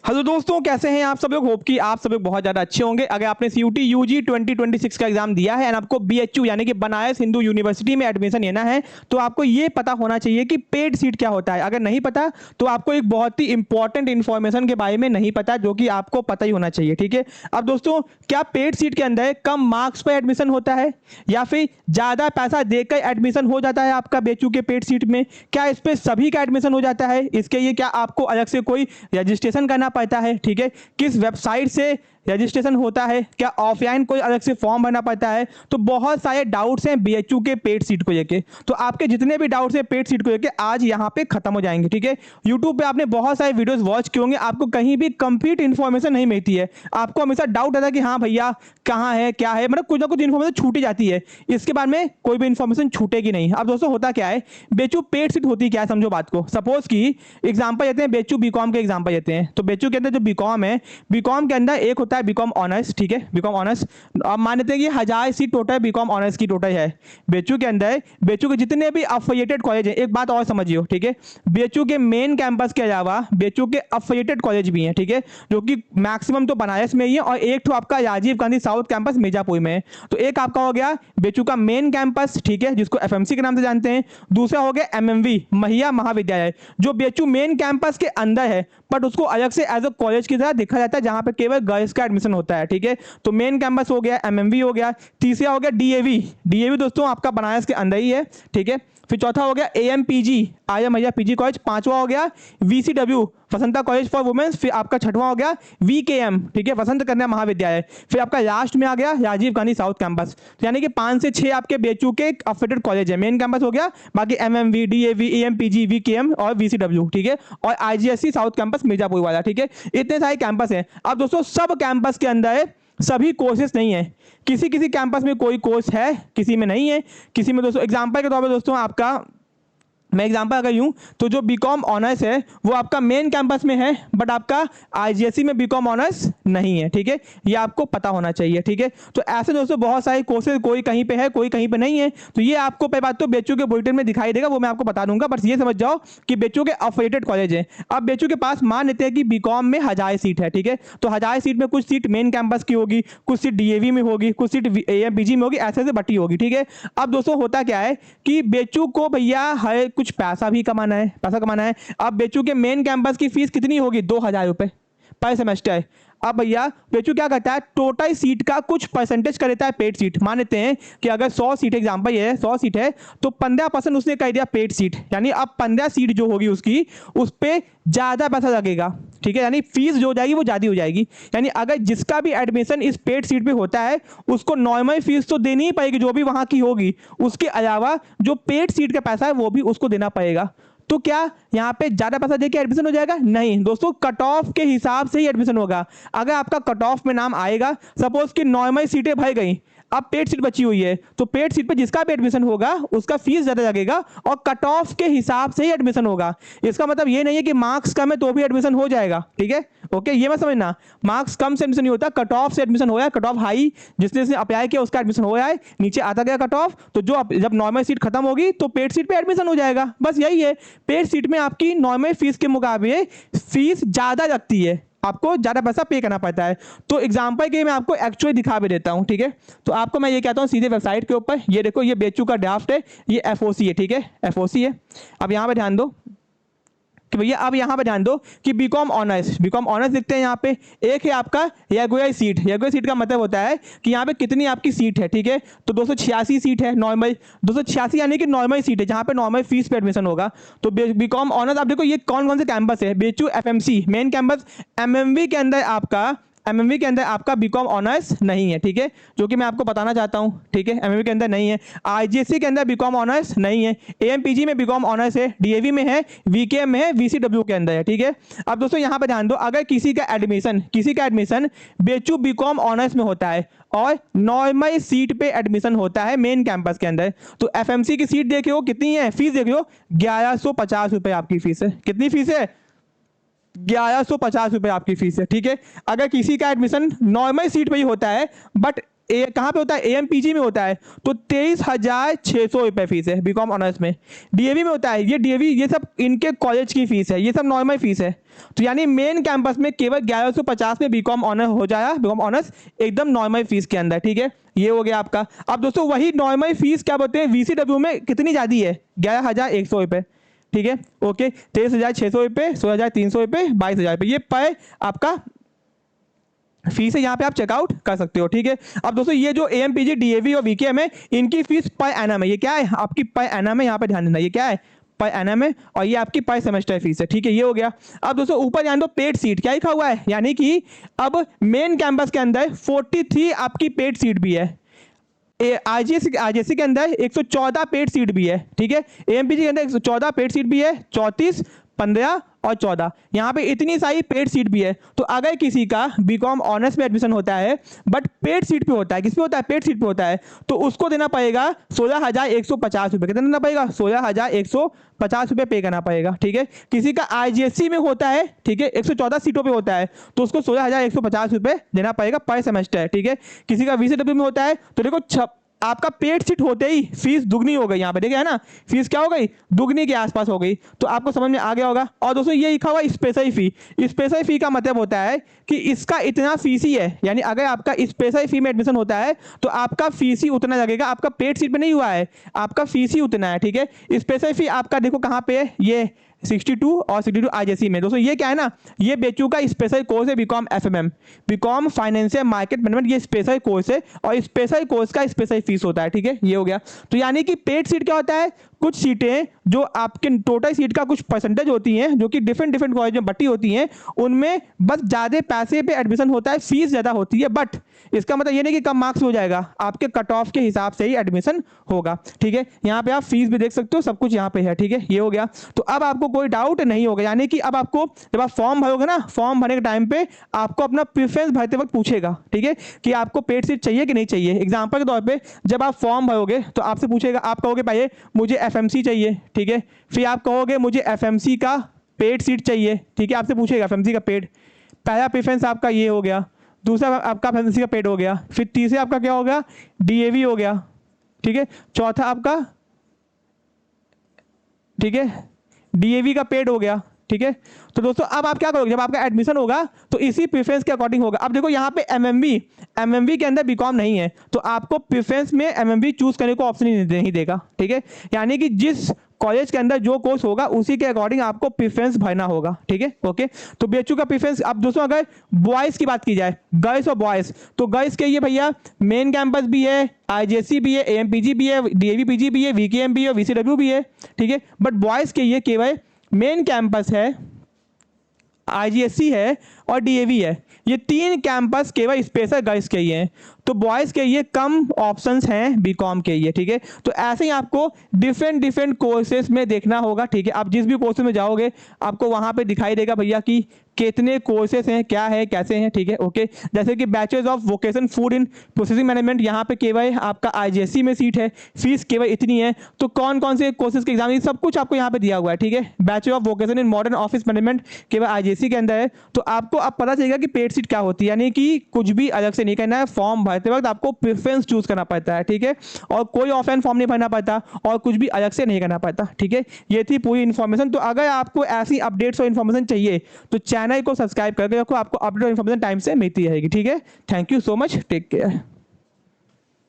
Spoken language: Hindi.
हेलो दोस्तों, कैसे हैं आप सब लोग। होप कि आप सब लोग बहुत ज़्यादा अच्छे होंगे। अगर आपने सीयूटी यूजी 2026 का एग्जाम दिया है एंड आपको बीएचयू यानी कि बनारस हिंदू यूनिवर्सिटी में एडमिशन लेना है तो आपको ये पता होना चाहिए कि पेड सीट क्या होता है। अगर नहीं पता तो आपको एक बहुत ही इंपॉर्टेंट इंफॉर्मेशन के बारे में नहीं पता, जो कि आपको पता ही होना चाहिए। ठीक है। अब दोस्तों, क्या पेड सीट के अंदर कम मार्क्स पर एडमिशन होता है या फिर ज़्यादा पैसा देकर एडमिशन हो जाता है आपका बीएचयू के पेड सीट में? क्या इस पर सभी का एडमिशन हो जाता है? इसके लिए क्या आपको अलग से कोई रजिस्ट्रेशन करना पड़ता है? ठीक है। किस वेबसाइट से रजिस्ट्रेशन होता है? क्या ऑफलाइन कोई अलग से फॉर्म भरना पड़ता है? तो बहुत सारे डाउट्स हैं बीएचयू के पेड सीट को लेके। तो आपके जितने भी डाउट्स हैं पेड सीट को लेके आज यहाँ पे खत्म हो जाएंगे। ठीक है। यूट्यूब पे आपने बहुत सारे वीडियोस वॉच किए होंगे, आपको कहीं भी कंप्लीट इन्फॉर्मेशन नहीं मिलती है। आपको हमेशा डाउट रहता है कि हाँ भैया कहाँ है क्या है, मतलब कुछ ना कुछ इन्फॉर्मेशन छूटी जाती है। इसके बाद में कोई भी इन्फॉर्मेशन छूटेगी नहीं। अब दोस्तों होता क्या है, बीएचयू पेड सीट होती क्या है समझो बात को। सपोज की एग्जाम्पल लेते हैं, बीएचयू बीकॉम के एग्जाम्पल लेते हैं। तो बीएचयू के अंदर जो बीकॉम है, बीकॉम के अंदर एक होता है बीकॉम ऑनर्स। ठीक है। बीकॉम ऑनर्स अब मान लेते हैं कि 1000 सीट टोटल बीकॉम ऑनर्स की टोटल है बीएचयू के अंदर। बीएचयू के जितने भी अफिलिएटेड कॉलेज हैं, एक बात और समझियो। ठीक है। बीएचयू के मेन कैंपस के अलावा बीएचयू के अफिलिएटेड कॉलेज भी हैं। ठीक है। जो कि मैक्सिमम तो बनारस में ही है और एक तो आपका राजीव गांधी साउथ कैंपस मिर्जापुर में है। तो एक आपका हो गया बीएचयू का मेन कैंपस, ठीक है, जिसको एफएमसी के नाम से जानते हैं। दूसरा हो गया एमएमवी महिला महाविद्यालय, जो बीएचयू मेन कैंपस के अंदर है बट उसको अलग से एज अ कॉलेज की तरह देखा जाता है, जहां पे केवल गर्ल्स का एडमिशन होता है। ठीक है। तो मेन कैंपस हो गया, एमएमवी हो गया। तीसरा हो गया डीएवी। डीएवी दोस्तों आपका बनारस के अंदर ही है। ठीक है। फिर चौथा हो गया एएमपीजी आर्य मैया पीजी कॉलेज। पांचवा हो गया वीसीडब्ल्यू वसंता कॉलेज फॉर वुमेन्स। फिर आपका छठवां हो गया वीकेएम, ठीक है, वसंत कन्या महाविद्यालय। फिर आपका लास्ट में आ गया राजीव गांधी साउथ कैंपस। तो यानी कि 5 से 6 आपके बीएचयू के अफिलिएटेड कॉलेज है। मेन कैंपस हो गया, बाकी एमएमवी, डीएवी, एएमपीजी, वीकेएम और वीसीडब्ल्यू। ठीक है। और आईजीएससी साउथ कैंपस मिर्जापुर वाला। ठीक है। इतने सारे कैंपस हैं। अब दोस्तों सब कैंपस के अंदर सभी कोर्सेज नहीं है। किसी किसी कैंपस में कोई कोर्स है, किसी में नहीं है। किसी में दोस्तों एग्जांपल के तौर पे दोस्तों आपका मैं एग्जांपल अगर यूं तो जो बीकॉम ऑनर्स है वो आपका मेन कैंपस में है बट आपका आईजीएससी में बीकॉम ऑनर्स नहीं है। ठीक है। ये आपको पता होना चाहिए। ठीक है। तो ऐसे दोस्तों बहुत सारे कोर्सेज, कोई कहीं पे है कोई कहीं पे नहीं है। तो ये आपको पहली बात तो बीएचयू के बुलेटिन में दिखाई देगा, वो मैं आपको बता दूंगा। बस ये समझ जाओ कि बीएचयू के अफिलिएटेड कॉलेज है। अब बीएचयू के पास मान लेते हैं कि बीकॉम में 1000 सीट है। ठीक है। तो 1000 सीट में कुछ सीट मेन कैंपस की होगी, कुछ सीट डीएवी में होगी, कुछ सीट एएमपीजी में होगी, ऐसे ऐसे बटी होगी। ठीक है। अब दोस्तों होता क्या है कि बीएचयू को भैया है कुछ पैसा भी कमाना है, पैसा कमाना है। अब बीएचयू के मेन कैंपस की फीस कितनी होगी? 2000 रुपए पर सेमेस्टर। अब भैया बीएचयू क्या करता है, टोटल सीट का कुछ परसेंटेज कर देता है पेड सीट। मान लेते हैं कि अगर 100 सीट एग्जांपल है, 100 सीट है तो 15% उसने कर दिया पेड सीट। यानी अब 15 सीट जो होगी उसकी, उस पर ज्यादा पैसा लगेगा। ठीक है। यानी फीस जो हो जाएगी वो ज्यादा हो जाएगी। यानी अगर जिसका भी एडमिशन इस पेड सीट पे होता है उसको नॉर्मल फीस तो देनी ही पड़ेगी जो भी वहां की होगी, उसके अलावा जो पेड सीट का पैसा है वो भी उसको देना पड़ेगा। तो क्या यहाँ पे ज्यादा पैसा देके एडमिशन हो जाएगा? नहीं दोस्तों, कट ऑफ के हिसाब से ही एडमिशन होगा। अगर आपका कट ऑफ में नाम आएगा, सपोज कि नॉर्मल सीटें भर गई, अब पेड सीट बची हुई है, तो पेड सीट पे जिसका भी एडमिशन होगा उसका फीस ज्यादा लगेगा और कट ऑफ के हिसाब से ही एडमिशन होगा। इसका मतलब ये नहीं है कि मार्क्स कम है तो भी एडमिशन हो जाएगा। ठीक है। ओके, ये मत समझना, मार्क्स कम से एडमिशन नहीं होता, कट ऑफ से एडमिशन हो रहा है। कट ऑफ हाई जिसने जिसने अप्लाई किया उसका एडमिशन हो रहा है, नीचे आता गया कट ऑफ, तो जो जब नॉर्मल सीट खत्म होगी तो पेड सीट पे एडमिशन हो जाएगा। बस यही है। पेड सीट में आपकी नॉर्मल फीस के मुकाबले फीस ज्यादा लगती है, आपको ज्यादा पैसा पे करना पड़ता है। तो एग्जांपल के मैं आपको एक्चुअली दिखा भी देता हूं। ठीक है। तो आपको मैं ये कहता हूं सीधे वेबसाइट के ऊपर, ये देखो ये बीएचयू का ड्राफ्ट है, ये एफओसी है। ठीक है। एफओसी है। अब यहां पे ध्यान दो कि भैया, अब यहां पे ध्यान दो कि बीकॉम ऑनर्स, बीकॉम ऑनर्स लिखते हैं यहाँ पे। एक है आपका रेगुलर सीट। रेगुलर सीट का मतलब होता है कि यहाँ पे कितनी आपकी सीट है। ठीक है। तो 286 सीट है नॉर्मल, 286 यानी कि नॉर्मल सीट है जहां पे नॉर्मल फीस पे एडमिशन होगा। तो बीकॉम ऑनर्स आप देखो ये कौन कौन से कैंपस है, BHU FMC main campus, MMV के अंदर आपका, एमएमवी के अंदर आपका बीकॉम ऑनर्स नहीं है। ठीक है। जो कि मैं आपको बताना चाहता हूं। ठीक है। एमएमवी के अंदर नहीं है। आईजीएससी के अंदर बीकॉम ऑनर्स नहीं है। एएमपीजी में बीकॉम ऑनर्स है, डीएवी में है, वीकेएम में है, वीसीडब्ल्यू के अंदर है। ठीक है। अब दोस्तों यहां पे ध्यान दो, अगर किसी का एडमिशन बीएचयू बीकॉम ऑनर्स में होता है और नॉर्मल सीट पे एडमिशन होता है मेन कैंपस के अंदर, तो एफएमसी की सीट देख लो कितनी है, फीस देख लो 1150 रुपए आपकी फीस है। कितनी फीस है? 1150 रुपए आपकी फीस है। ठीक है। अगर किसी का एडमिशन नॉर्मल सीट पे ही होता है बट कहाँ पे होता है, एएमपीजी में होता है, तो 23,600 रुपये फीस है बीकॉम ऑनर्स में। डीएवी में होता है, ये डीएवी ये सब इनके कॉलेज की फीस है, ये सब नॉर्मल फीस है। तो यानी मेन कैंपस में केवल 1150 में बीकॉम ऑनर हो जाएगा, बीकॉम ऑनर्स एकदम नॉर्मल फीस के अंदर, ठीक है। ये हो गया आपका। अब दोस्तों वही नॉर्मल फीस क्या बोलते हैं वीसीडब्ल्यू में कितनी ज़्यादा है, 11,100 रुपये, ठीक है, ओके। 23,600 रुपये, 16,300 रुपये, 22,000 रुपये, ये पर आपका फीस है, यहाँ पे आप चेकआउट कर सकते हो, ठीक है। अब दोस्तों ये जो एएमपीजी, डीएवी और वीकेएम है, इनकी फीस पर एनम है। ये क्या है आपकी पर एनम है, यहाँ पे ध्यान देना, ये क्या है पर एनम है, और ये आपकी पर सेमेस्टर फीस है, ठीक है। ये हो गया। अब दोस्तों ऊपर ध्यान दो, पेड सीट क्या लिखा हुआ है, यानी कि अब मेन कैंपस के अंदर 43 आपकी पेड सीट भी है, आरजीएससी के अंदर 114 पेड सीट भी है, ठीक है। एएमपीजी के अंदर 114 पेड सीट भी है, 34, 15 और 14, यहाँ पे इतनी सारी पेड सीट भी है। तो अगर किसी का बीकॉम ऑनर्स में एडमिशन होता है बट पेड सीट पे होता है, किस पे होता है, पेड सीट पे होता है, तो उसको देना पड़ेगा 16,150 रुपये। कितना देना पड़ेगा, 16,150 रुपये पे करना पड़ेगा, ठीक है। किसी का आईजीएससी में होता है, ठीक है, 114 सीटों पे होता है, तो उसको 16,150 रुपये देना पड़ेगा पर सेमेस्टर, ठीक है। किसी का वीसीडब्ल्यू में होता है तो देखो आपका पेड सीट होते ही फीस दुगनी हो गई, यहाँ पे देखिए है ना, फीस क्या हो गई, दुगनी के आसपास हो गई। तो आपको समझ में आ गया होगा। और दोस्तों ये लिखा हुआ स्पेशल फी, स्पेशल फी का मतलब होता है कि इसका इतना फीस ही है, यानी अगर आपका स्पेशल फी में एडमिशन होता है तो आपका फीस ही उतना लगेगा, आपका पेड सीट पे नहीं हुआ है, आपका फीस ही उतना है, ठीक है। स्पेशल फी आपका देखो कहाँ पे है, ये 62 और 62 आईजीएससी में। दोस्तों ये क्या है ना, ये बेचू का स्पेशल कोर्स है BCom FMM, BCom financial market management, ये स्पेशल कोर्स है और स्पेशल कोर्स का स्पेशल फीस होता है, ठीक है। ये हो गया। तो यानी कि पेड सीट क्या होता है, कुछ सीटें जो आपके टोटल सीट का कुछ परसेंटेज होती हैं, जो कि डिफरेंट डिफरेंट कॉलेज में बटी होती हैं, उनमें बस ज़्यादा पैसे पे एडमिशन होता है, फीस ज़्यादा होती है, बट इसका मतलब ये नहीं कि कम मार्क्स हो जाएगा, आपके कट ऑफ के हिसाब से ही एडमिशन होगा, ठीक है। यहाँ पे आप फीस भी देख सकते हो, सब कुछ यहाँ पे है, ठीक है। ये हो गया। तो अब आपको कोई डाउट नहीं होगा, यानी कि अब आपको जब आप फॉर्म भरोगे ना, फॉर्म भरने के टाइम पे आपको अपना प्रेफरेंस भरते वक्त पूछेगा, ठीक है, कि आपको पेड सीट चाहिए कि नहीं चाहिए। एग्जाम्पल के तौर पर जब आप फॉर्म भरोगे तो आपसे पूछेगा, आप कहोगे भाई मुझे एफएमसी चाहिए, ठीक है, फिर आप कहोगे मुझे एफएमसी का पेड सीट चाहिए, ठीक है, आपसे पूछेगा एफएमसी का पेड। पहला प्रेफरेंस आपका ये हो गया, दूसरा आपका एफएमसी का पेड हो गया, फिर तीसरा आपका क्या हो गया, डीएवी हो गया, ठीक है, चौथा आपका, ठीक है, डीएवी का पेड हो गया, ठीक है। तो दोस्तों अब आप क्या करोगे, जब आपका एडमिशन होगा तो इसी प्रेफरेंस के अकॉर्डिंग होगा। अब देखो यहाँ पे एमएमबी के अंदर बीकॉम नहीं है, तो आपको प्रेफरेंस में एमएमबी चूज करने को ऑप्शन ही नहीं देगा, ठीक है। यानी कि जिस कॉलेज के अंदर जो कोर्स होगा उसी के अकॉर्डिंग आपको प्रेफरेंस भरना होगा, ठीक है, ओके। तो बीएचयू का प्रेफरेंस। अब दोस्तों अगर बॉयज की बात की जाए, गर्ल्स और बॉयज, तो गर्ल्स के ये भैया मेन कैंपस भी है, आईजीएससी भी है, एएमपीजी भी है, डीएवीपीजी भी है, वीकेएम भी है, वीसीडब्ल्यू भी है, ठीक है। बट बॉयज के ये केवल मेन कैंपस है, आईजीएससी है और डीएवी है, ये तीन कैंपस केवल स्पेशल गर्ल्स के ही हैं। तो बॉयज़ के ये कम ऑप्शंस हैं बीकॉम के लिए, ठीक है। तो ऐसे ही आपको डिफरेंट डिफरेंट कोर्सेज में देखना होगा, ठीक है। आप जिस भी कोर्सेज में जाओगे आपको वहाँ पे दिखाई देगा भैया कि कितने कोर्सेज हैं, क्या है, कैसे हैं, ठीक है, ओके। जैसे कि bachelors of vocation food in processing management, यहाँ पे केवल आपका आईजीएससी में सीट है, फीस केवल इतनी है। तो कौन कौन से कोर्सेज के एग्जाम, ये सब कुछ आपको यहाँ पे दिया हुआ है, ठीक है। Bachelor of vocation in modern office management केवल आईजीएससी के अंदर है। तो आपको अब पता चलेगा कि पेड सीट क्या होती है, यानी कि कुछ भी अलग से नहीं करना है, फॉर्म भरते वक्त आपको प्रेफरेंस चूज करना पड़ता है, ठीक है। और कोई ऑफलाइन फॉर्म नहीं भरना पड़ता और कुछ भी अलग से नहीं करना पड़ता, ठीक है। ये थी पूरी इन्फॉर्मेशन। तो अगर आपको ऐसी अपडेट्स और इन्फॉर्मेशन चाहिए तो चैनल को सब्सक्राइब करके रखो, आपको अपडेट और इन्फॉर्मेशन टाइम से मिलती रहेगी, ठीक है। Thank you so much, take care.